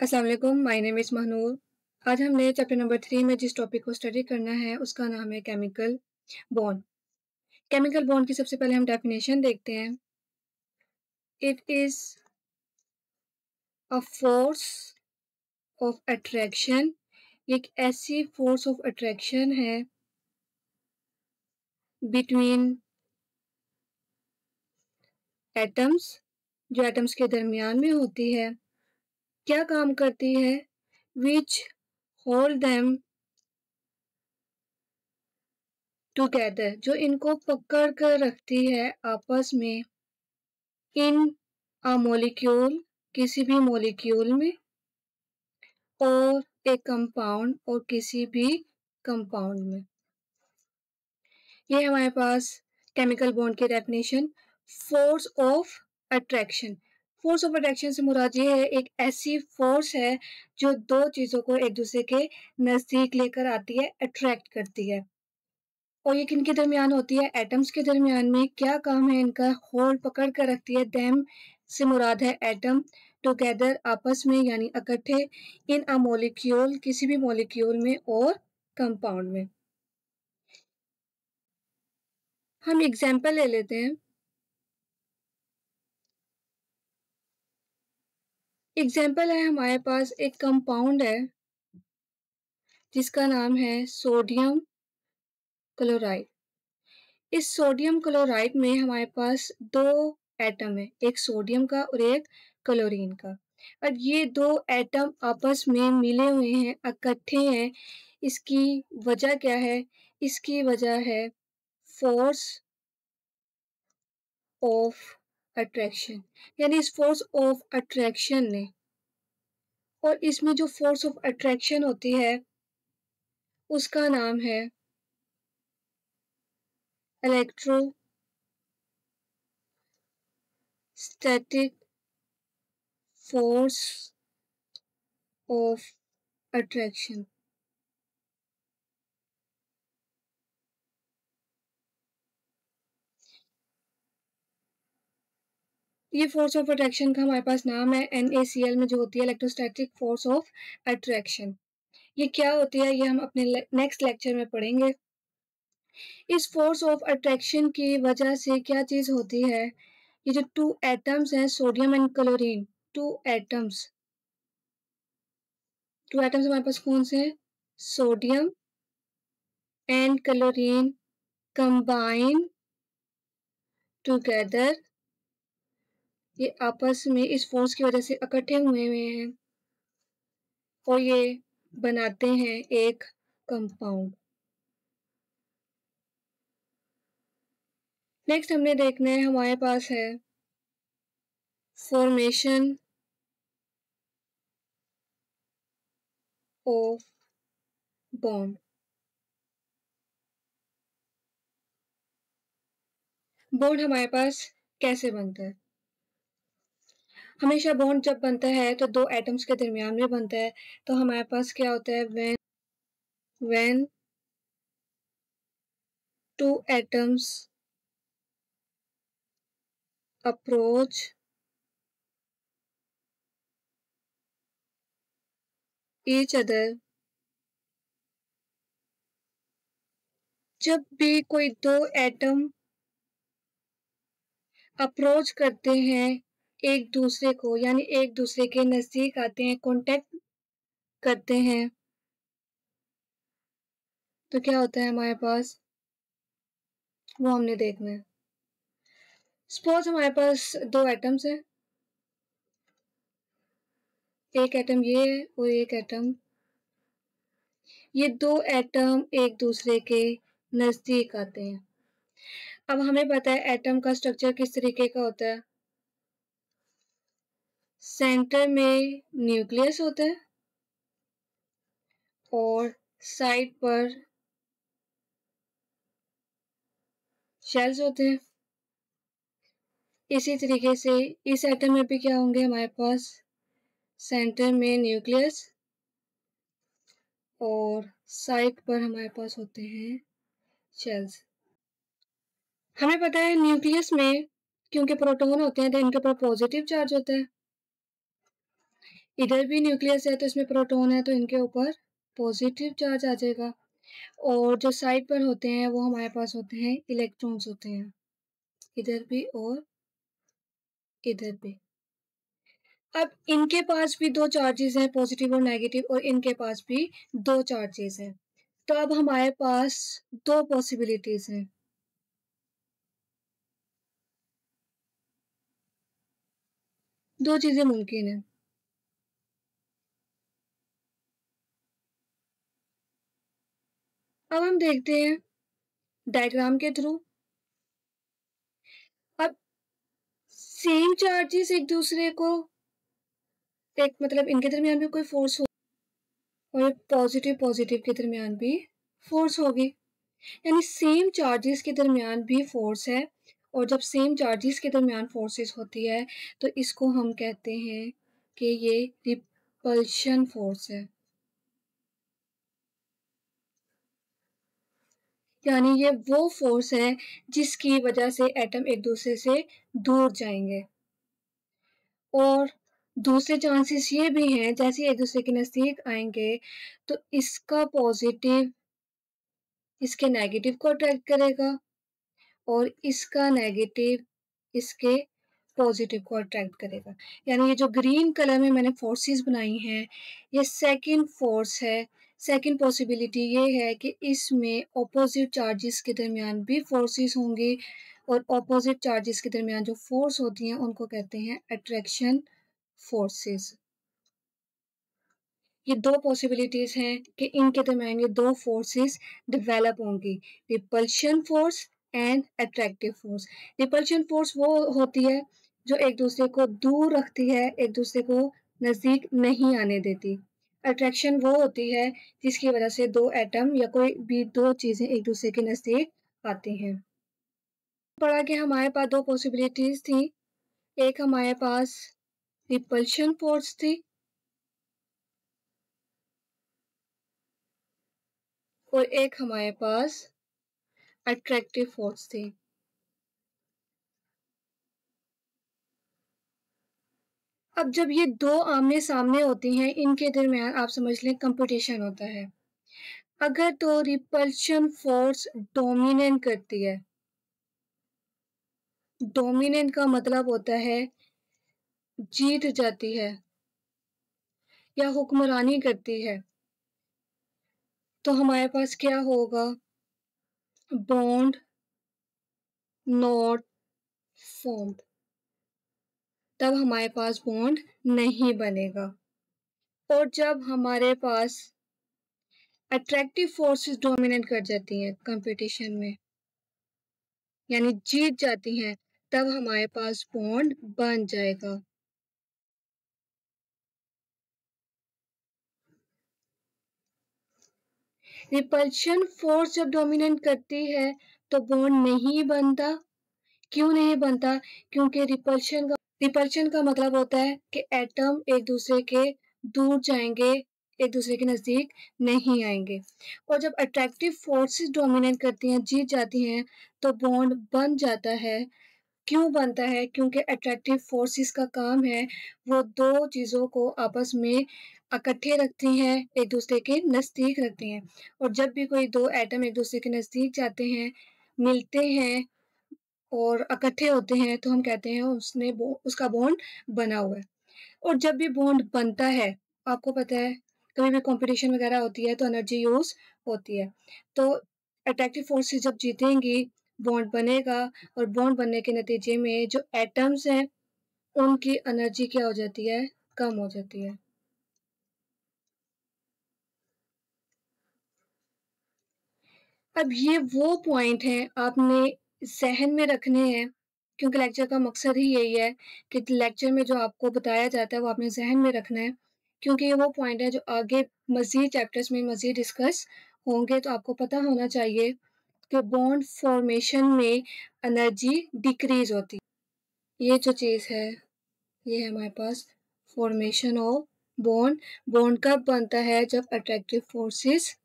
अस्सलाम वालेकुम, my name is Mahnoor. आज हमने चैप्टर नंबर 3 में जिस टॉपिक को स्टडी करना है उसका नाम है केमिकल बॉन्ड। केमिकल बॉन्ड की सबसे पहले हम डेफिनेशन देखते हैं। It is a force of attraction. एक ऐसी फोर्स ऑफ अट्रैक्शन है बिटवीन एटम्स, जो एटम्स के दरमियान में होती है। क्या काम करती है? विच होल्ड देम टुगेदर, जो इनको पकड़ कर रखती है आपस में। इन अ मॉलिक्यूल, किसी भी मॉलिक्यूल में, और एक कंपाउंड, और किसी भी कंपाउंड में। ये हमारे पास केमिकल बॉन्ड की definition. Force of attraction. Force of attraction से मुराद ये है, एक ऐसी फोर्स है जो दो चीजों को एक दूसरे के नजदीक लेकर आती है, अट्रैक्ट करती है। और ये किनके दरमियान होती है? एटम्स के दरमियान में। क्या काम है इनका? होल्ड, पकड़ कर रखती है। देम से मुराद है एटम, टुगेदर आपस में यानी इकट्ठे, इन अ मॉलिक्यूल किसी भी मॉलिक्यूल में, और कंपाउंड में। हम एग्जांपल ले लेते हैं। एग्जांपल है हमारे पास एक कंपाउंड है जिसका नाम है सोडियम क्लोराइड। इस सोडियम क्लोराइड में हमारे पास दो एटम है, एक सोडियम का और एक क्लोरीन का। अब ये दो एटम आपस में मिले हुए हैं, इकट्ठे हैं। इसकी वजह क्या है? इसकी वजह है फोर्स ऑफ अट्रैक्शन, यानी इस फोर्स ऑफ अट्रैक्शन ने। और इसमें जो फोर्स ऑफ अट्रैक्शन होती है उसका नाम है इलेक्ट्रोस्टैटिक फोर्स ऑफ अट्रैक्शन। ये फोर्स ऑफ अट्रैक्शन का हमारे पास नाम है NaCl में जो होती है इलेक्ट्रोस्टैटिक फोर्स ऑफ अट्रैक्शन। ये क्या होती है ये हम अपने नेक्स्ट लेक्चर में पढ़ेंगे। इस फोर्स ऑफ अट्रैक्शन की वजह से क्या चीज होती है? ये जो टू एटम्स हैं, sodium and chlorine, two atoms हमारे पास कौन से हैं? Sodium and chlorine combine together. ये आपस में इस फोर्स की वजह से इकट्ठे हुए हैं और ये बनाते हैं एक कंपाउंड। नेक्स्ट हमने देखना है, हमारे पास है फॉर्मेशन ऑफ बॉन्ड। बॉन्ड हमारे पास कैसे बनता है? हमेशा बॉन्ड जब बनता है तो दो एटम्स के दरमियान में बनता है। तो हमारे पास क्या होता है? When two atoms approach each other. जब भी कोई दो एटम अप्रोच करते हैं एक दूसरे को, यानी एक दूसरे के नजदीक आते हैं, कांटेक्ट करते हैं, तो क्या होता है हमारे पास? वो हमने देखना है। सपोज हमारे पास दो एटम्स हैं, एक एटम ये है और एक एटम, ये दो एटम एक दूसरे के नजदीक आते हैं। अब हमें पता है एटम का स्ट्रक्चर किस तरीके का होता है। सेंटर में न्यूक्लियस होता है और साइड पर शेल्स होते हैं। इसी तरीके से इस एटम में भी क्या होंगे हमारे पास? सेंटर में न्यूक्लियस और साइड पर हमारे पास होते हैं शेल्स। हमें पता है न्यूक्लियस में क्योंकि प्रोटॉन होते हैं तो इनके ऊपर पॉजिटिव चार्ज होता है। इधर भी न्यूक्लियस है तो इसमें प्रोटॉन है तो इनके ऊपर पॉजिटिव चार्ज आ जाएगा, और जो साइड पर होते हैं वो हमारे पास होते हैं इलेक्ट्रॉन्स होते हैं, इधर भी और इधर भी। अब इनके पास भी दो चार्जेस हैं, पॉजिटिव और नेगेटिव, और इनके पास भी दो चार्जेस हैं। तो अब हमारे पास दो पॉसिबिलिटीज हैं। दो चीजें मुमकिन है। अब हम देखते हैं डायग्राम के थ्रू। अब सेम चार्जेस एक दूसरे को, एक मतलब इनके दरमियान भी कोई फोर्स हो, और पॉजिटिव पॉजिटिव के दरमियान भी फोर्स होगी, यानी सेम चार्जेस के दरमियान भी फोर्स है। और जब सेम चार्जेस के दरमियान फोर्सेस होती है तो इसको हम कहते हैं कि ये रिपल्शन फोर्स है, यानी ये वो फोर्स है जिसकी वजह से एटम एक दूसरे से दूर जाएंगे। और दूसरे चांसेस ये भी हैं, जैसे एक दूसरे के नजदीक आएंगे तो इसका पॉजिटिव इसके नेगेटिव को अट्रैक्ट करेगा, और इसका नेगेटिव इसके पॉजिटिव को अट्रैक्ट करेगा। यानी ये जो ग्रीन कलर में मैंने फोर्सेस बनाई हैं, ये सेकंड फोर्स है। सेकंड पॉसिबिलिटी ये है कि इसमें ऑपोजिट चार्जेस के दरमियान भी फोर्सेस होंगी, और ऑपोजिट चार्जेस के दरमियान जो फोर्स होती हैं उनको कहते हैं अट्रैक्शन फोर्सेस। ये दो पॉसिबिलिटीज हैं कि इनके दरमियान ये दो फोर्सेस डेवलप होंगी, repulsion force and attractive force. Repulsion force वो होती है जो एक दूसरे को दूर रखती है, एक दूसरे को नजदीक नहीं आने देती। अट्रैक्शन वो होती है जिसकी वजह से दो एटम या कोई भी दो चीजें एक दूसरे के नजदीक आती हैं। पढ़ा कि हमारे पास दो पॉसिबिलिटीज थी, एक हमारे पास रिपल्शन फोर्स थी और एक हमारे पास अट्रैक्टिव फोर्स थी। अब जब ये दो आमने सामने होती हैं, इनके दरमियान आप समझ लें कंपटीशन होता है। अगर तो रिपल्शन फोर्स डोमिनेट करती है, डोमिनेट का मतलब होता है जीत जाती है या हुक्मरानी करती है, तो हमारे पास क्या होगा, बॉन्ड नॉट फॉर्म्ड। तब हमारे पास बॉन्ड नहीं बनेगा। और जब हमारे पास अट्रैक्टिव फोर्सेस डोमिनेट कर जाती हैं कंपटीशन में, यानी जीत जाती हैं, तब हमारे पास बॉन्ड बन जाएगा। रिपल्शन फोर्स जब डोमिनेट करती है तो बॉन्ड नहीं बनता। क्यों नहीं बनता? क्योंकि रिपल्शन का मतलब होता है कि एटम एक दूसरे के दूर जाएंगे, एक दूसरे के नजदीक नहीं आएंगे। और जब अट्रैक्टिव फोर्सेस डोमिनेट करती हैं, जीत जाती हैं, तो बॉन्ड बन जाता है। क्यों बनता है? क्योंकि अट्रैक्टिव फोर्सेस का काम है वो दो चीज़ों को आपस में इकट्ठे रखती हैं, एक दूसरे के नज़दीक रखती हैं। और जब भी कोई दो एटम एक दूसरे के नज़दीक जाते हैं, मिलते हैं और इकट्ठे होते हैं, तो हम कहते हैं उसका बॉन्ड बना हुआ है। और जब भी बॉन्ड बनता है, आपको पता है कभी भी कंपटीशन वगैरह होती है तो एनर्जी यूज होती है। तो अट्रैक्टिव फोर्सेस जब जीतेंगी, बॉन्ड बनेगा, और बॉन्ड बनने के नतीजे में जो एटम्स हैं उनकी एनर्जी क्या हो जाती है, कम हो जाती है। अब ये वो पॉइंट हैं आपने जहन में रखने हैं, क्योंकि लेक्चर का मकसद ही यही है कि लेक्चर में जो आपको बताया जाता है वो आपने जहन में रखना है, क्योंकि ये वो पॉइंट है जो आगे मजीद चैप्टर्स में मजीद डिस्कस होंगे। तो आपको पता होना चाहिए कि बॉन्ड फॉर्मेशन में एनर्जी डिक्रीज होती है। ये जो चीज़ है ये है हमारे पास फॉर्मेशन ऑफ बॉन्ड। बॉन्ड कब बनता है? जब अट्रैक्टिव फोर्सेस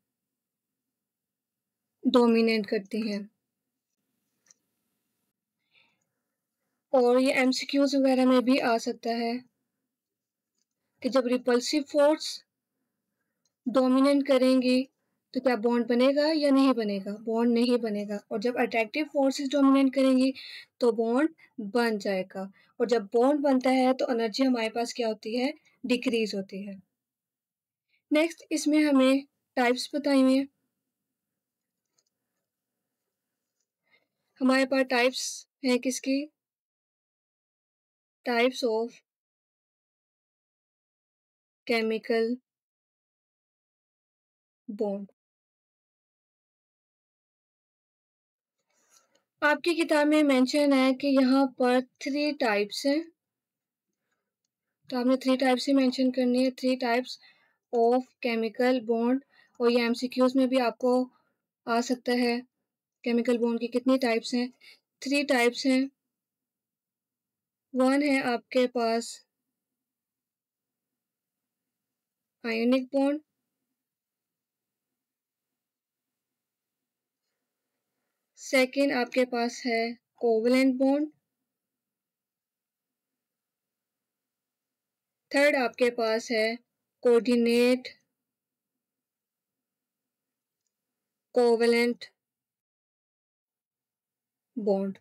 डोमिनेट करती हैं। और ये एमसीक्यूज वगैरह में भी आ सकता है। कि जब रिपल्सिव फोर्स डोमिनेट करेंगी तो क्या बॉन्ड बनेगा या नहीं बनेगा? बॉन्ड नहीं बनेगा। और जब अट्रैक्टिव फोर्सेस डोमिनेट करेंगी तो बॉन्ड बन जाएगा। और जब बॉन्ड बनता है तो एनर्जी हमारे पास क्या होती है? डिक्रीज होती है। नेक्स्ट इसमें हमें टाइप्स बताई हुई हैं। हमारे पास टाइप्स है किसकी? Types of chemical bond. आपकी किताब में मेंशन है कि यहाँ पर 3 टाइप्स हैं, तो आपने 3 टाइप्स ही मेंशन करनी है। 3 टाइप्स ऑफ केमिकल बॉन्ड। और ये एमसीक्यूज में भी आपको आ सकता है। केमिकल बॉन्ड की कितनी टाइप्स हैं? 3 टाइप्स हैं। 1 है आपके पास आयोनिक बॉन्ड, सेकेंड आपके पास है कोवेलेंट बॉन्ड, थर्ड आपके पास है कोऑर्डिनेट कोवेलेंट बॉन्ड।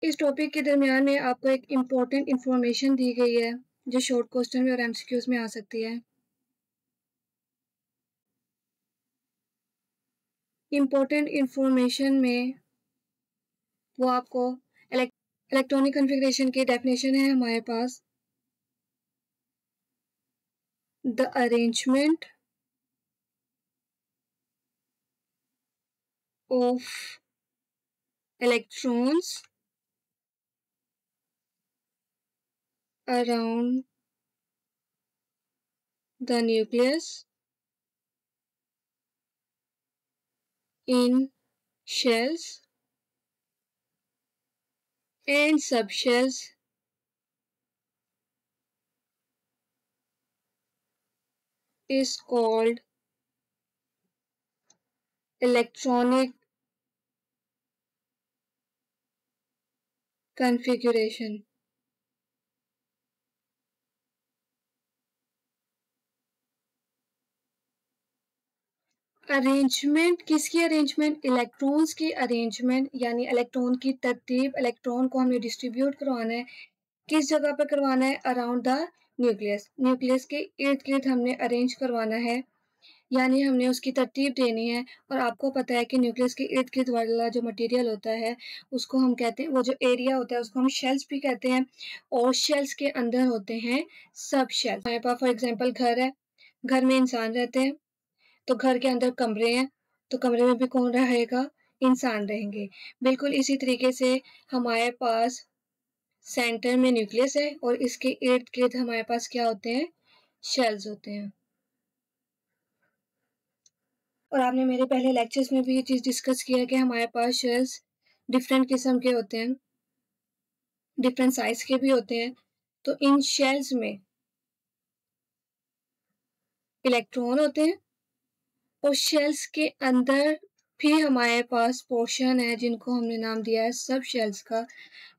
इस टॉपिक के दरमियान में आपको एक इम्पोर्टेंट इंफॉर्मेशन दी गई है जो शॉर्ट क्वेश्चन में और एमसीक्यूज में आ सकती है। इम्पोर्टेंट इंफॉर्मेशन में वो आपको इलेक्ट्रॉनिक कॉन्फ़िगरेशन की डेफिनेशन है हमारे पास। The arrangement of electrons around the nucleus in shells and subshells is called electronic configuration. Arrangement किसकी? अरेंजमेंट इलेक्ट्रॉन्स की अरेंजमेंट, यानी इलेक्ट्रॉन की तरतीब। इलेक्ट्रॉन को हमने डिस्ट्रीब्यूट करवाना है, किस जगह पर करवाना है? Around the nucleus. न्यूक्लियस के इर्द गिर्द हमने अरेंज करवाना है, यानी हमने उसकी तरतीब देनी है। और आपको पता है कि न्यूक्लियस के इर्द गिर्द वाला जो मटेरियल होता है उसको हम कहते हैं, वो जो एरिया होता है उसको हम शेल्स भी कहते हैं। और शेल्स के अंदर होते हैं सब शेल्स। हमारे पास फॉर एग्जांपल घर है, घर में इंसान रहते हैं, तो घर के अंदर कमरे हैं, तो कमरे में भी कौन रहेगा? इंसान रहेंगे। बिल्कुल इसी तरीके से हमारे पास सेंटर में न्यूक्लियस है और इसके इर्द गिर्द हमारे पास क्या होते हैं? शेल्स होते हैं। और आपने मेरे पहले लेक्चर्स में भी ये चीज़ डिस्कस किया है कि हमारे पास शेल्स डिफरेंट किस्म के होते हैं, डिफरेंट साइज के भी होते हैं। तो इन शेल्स में इलेक्ट्रॉन होते हैं और शेल्स के अंदर भी हमारे पास पोर्शन है जिनको हमने नाम दिया है सब शेल्स का।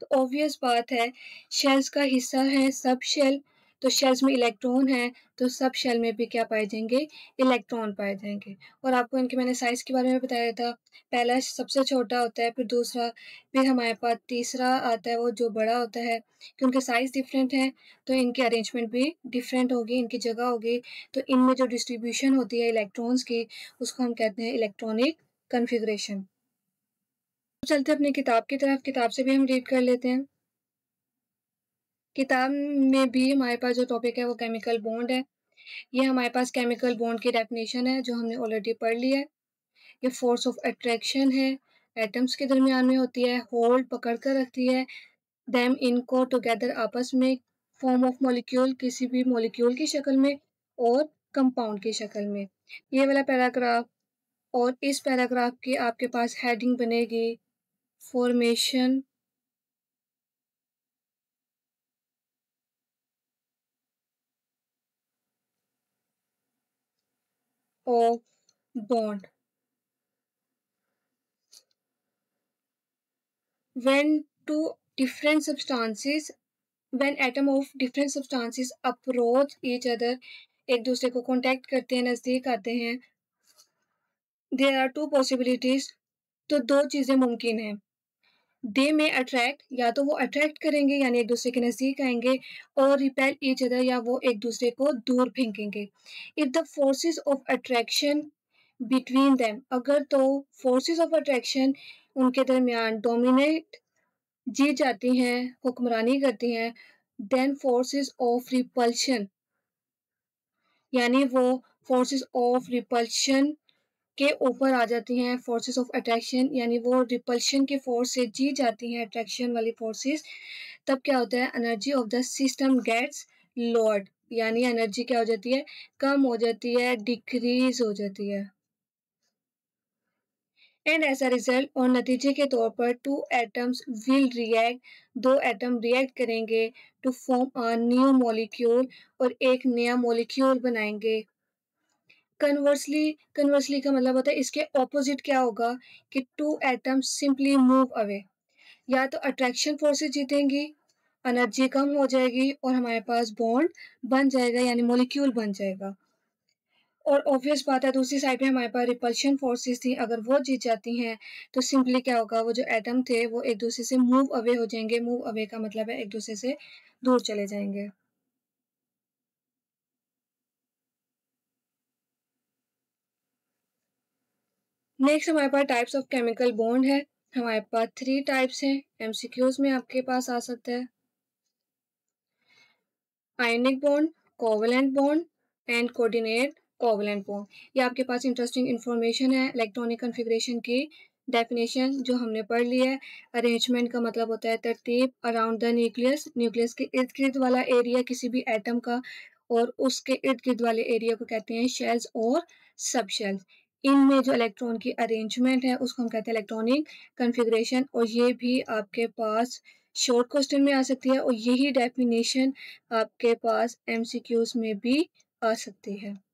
तो ऑब्वियस बात है, शेल्स का हिस्सा है सब शेल, तो शेल्स में इलेक्ट्रॉन है, तो सब शेल में भी क्या पाए जाएंगे? इलेक्ट्रॉन पाए जाएंगे। और आपको इनके मैंने साइज के बारे में बताया था, पहला सबसे छोटा होता है, फिर दूसरा, फिर हमारे पास तीसरा आता है वो जो बड़ा होता है। कि उनके साइज डिफरेंट हैं तो इनकी अरेंजमेंट भी डिफरेंट होगी, इनकी जगह होगी। तो इनमें जो डिस्ट्रीब्यूशन होती है इलेक्ट्रॉन्स की उसको हम कहते हैं इलेक्ट्रॉनिक कॉन्फ़िगरेशन। चलते अपनी किताब की तरफ, किताब से भी हम रीड कर लेते हैं। किताब में भी हमारे पास जो टॉपिक है वो केमिकल बॉन्ड है। ये हमारे पास केमिकल बॉन्ड की डेफिनेशन है जो हमने ऑलरेडी पढ़ ली है। ये फोर्स ऑफ अट्रैक्शन है, एटम्स के दरमियान में होती है, होल्ड पकड़ कर रखती है देम इनको टुगेदर आपस में, फॉर्म ऑफ मॉलिक्यूल किसी भी मॉलिक्यूल की शक्ल में और कंपाउंड की शक्ल में। ये वाला पैराग्राफ और इस पैराग्राफ की आपके पास हेडिंग बनेगी formation of bond. When two different substances when atom of different substances approach each other, एक दूसरे को कॉन्टैक्ट करते हैं, नजदीक आते हैं, देयर आर टू पॉसिबिलिटीज, तो दो चीजें मुमकिन हैं। दे में अट्रैक्ट, या तो वो अट्रैक्ट करेंगे यानी एक दूसरे के नजदीक आएंगे, और रिपेल ईच अदर, या वो एक दूसरे को दूर फेंकेंगे। If the forces of attraction between them, अगर तो फोर्सेस ऑफ अट्रैक्शन उनके दरमियान डोमिनेट, जीत जाती हैं, हुक्मरानी करती हैं, देन फोर्सेस ऑफ रिपल्शन, यानी वो फोर्सेस ऑफ रिपल्शन के ऊपर आ जाती हैं फोर्सेस ऑफ अट्रैक्शन, यानी वो रिपल्शन के फोर्स से जीत जाती हैं अट्रैक्शन वाली फोर्सेस। तब क्या होता है, energy of the system gets lowered, यानी एनर्जी क्या हो जाती है, कम हो जाती है, डिक्रीज हो जाती है। एंड एज अ रिजल्ट, और नतीजे के तौर पर, टू एटम्स विल रिएक्ट, दो एटम रिएक्ट करेंगे, to form a new molecule, और एक नया मॉलिक्यूल बनाएंगे। कन्वर्सली का मतलब होता है इसके ऑपोजिट क्या होगा, कि two atoms simply move away, या तो अट्रैक्शन फोर्सेस जीतेंगी, एनर्जी कम हो जाएगी, और हमारे पास बॉन्ड बन जाएगा, यानी मॉलिक्यूल बन जाएगा। और ऑब्वियस बात है, दूसरी साइड पे हमारे पास रिपल्शन फोर्सेस थी, अगर वो जीत जाती हैं तो सिंपली क्या होगा, वो जो एटम थे वो एक दूसरे से मूव अवे हो जाएंगे। मूव अवे का मतलब है एक दूसरे से दूर चले जाएंगे। नेक्स्ट हमारे पास टाइप्स ऑफ केमिकल बॉन्ड है। हमारे पास 3 टाइप्स हैं, एमसीक्यूज में आपके पास आ सकता है। Ionic bond, covalent bond and coordinate covalent bond. ये आपके पास इंटरेस्टिंग इंफॉर्मेशन है। इलेक्ट्रॉनिक कॉन्फ़िगरेशन की डेफिनेशन जो हमने पढ़ ली है। अरेंजमेंट का मतलब होता है तरतीब अराउंड द न्यूक्लियस, न्यूक्लियस के इर्द गिर्द वाला एरिया किसी भी एटम का, और उसके इर्द गिर्द वाले एरिया को कहते हैं शेल्स और सब शेल्स। इनमें जो इलेक्ट्रॉन की अरेंजमेंट है उसको हम कहते हैं इलेक्ट्रॉनिक कॉन्फ़िगरेशन, और ये भी आपके पास शॉर्ट क्वेश्चन में आ सकती है, और यही डेफिनेशन आपके पास एमसीक्यूज में भी आ सकती है।